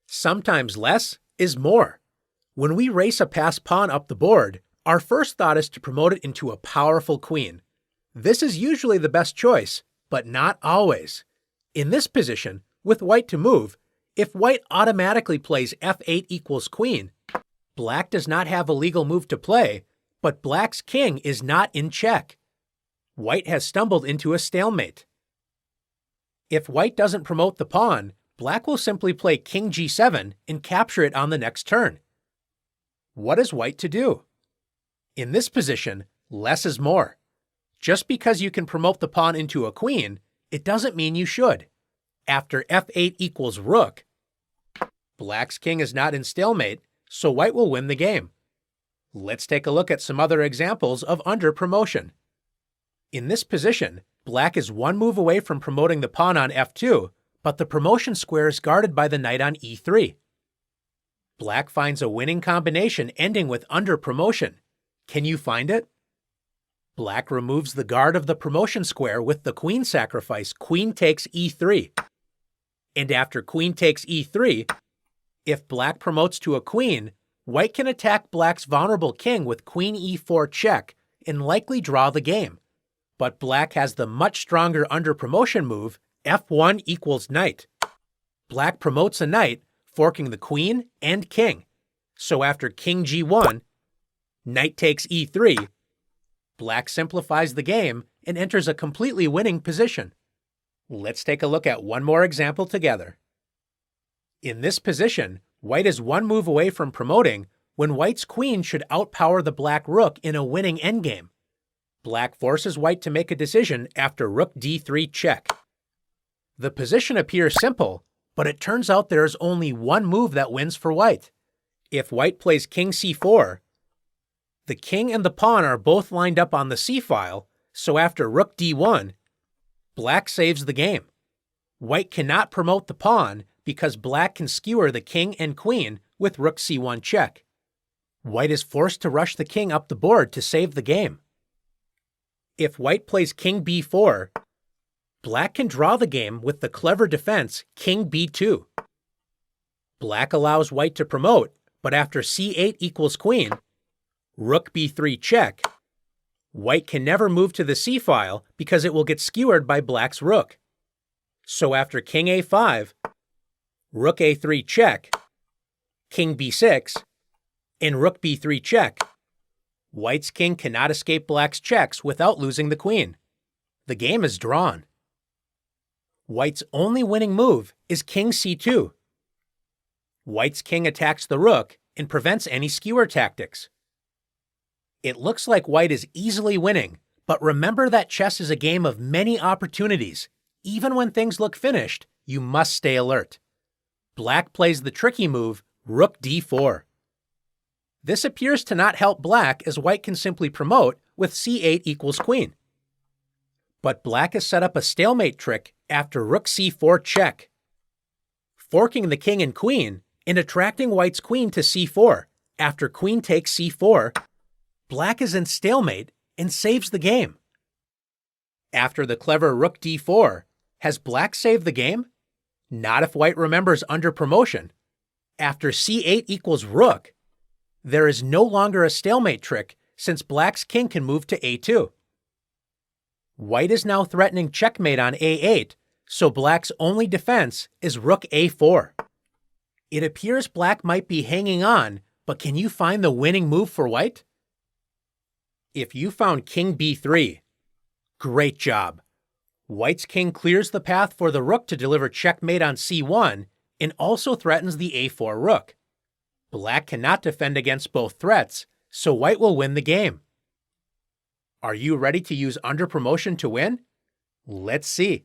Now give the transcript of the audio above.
Sometimes less is more. When we race a passed pawn up the board, our first thought is to promote it into a powerful queen. This is usually the best choice, but not always. In this position, with white to move, if white automatically plays f8 equals queen, black does not have a legal move to play, but black's king is not in check. White has stumbled into a stalemate. If white doesn't promote the pawn, black will simply play king g7 and capture it on the next turn. What is white to do? In this position, less is more. Just because you can promote the pawn into a queen, it doesn't mean you should. After f8 equals rook, black's king is not in stalemate, so white will win the game. Let's take a look at some other examples of underpromotion. In this position, black is one move away from promoting the pawn on f2, but the promotion square is guarded by the knight on e3. Black finds a winning combination ending with underpromotion. Can you find it? Black removes the guard of the promotion square with the queen sacrifice queen takes e3. And after queen takes e3, if black promotes to a queen, white can attack black's vulnerable king with queen e4 check and likely draw the game. But black has the much stronger underpromotion move, f1 equals knight. Black promotes a knight, forking the queen and king. So after king g1, knight takes e3, black simplifies the game and enters a completely winning position. Let's take a look at one more example together. In this position, white is one move away from promoting when white's queen should outpower the black rook in a winning endgame. Black forces white to make a decision after rook d3 check. The position appears simple, but it turns out there is only one move that wins for white. If white plays king c4, the king and the pawn are both lined up on the c-file, so after rook d1, black saves the game. White cannot promote the pawn because black can skewer the king and queen with rook c1 check. White is forced to rush the king up the board to save the game. If white plays king b4, black can draw the game with the clever defense king b2. Black allows white to promote, but after c8 equals queen, rook b3 check, white can never move to the c-file because it will get skewered by black's rook. So after king a5, rook a3 check, king b6, and rook b3 check, white's king cannot escape black's checks without losing the queen. The game is drawn. White's only winning move is king c2. White's king attacks the rook and prevents any skewer tactics. It looks like white is easily winning, but remember that chess is a game of many opportunities. Even when things look finished, you must stay alert. Black plays the tricky move, rook d4. This appears to not help black as white can simply promote with c8 equals queen. But black has set up a stalemate trick after rook c4 check, forking the king and queen and attracting white's queen to c4. After queen takes c4, black is in stalemate and saves the game. After the clever rook d4, has black saved the game? Not if white remembers underpromotion. After c8 equals rook, there is no longer a stalemate trick since black's king can move to a2. White is now threatening checkmate on a8, so black's only defense is rook a4. It appears black might be hanging on, but can you find the winning move for white? If you found king b3, great job. White's king clears the path for the rook to deliver checkmate on c1 and also threatens the a4 rook. Black cannot defend against both threats, so white will win the game. Are you ready to use underpromotion to win? Let's see.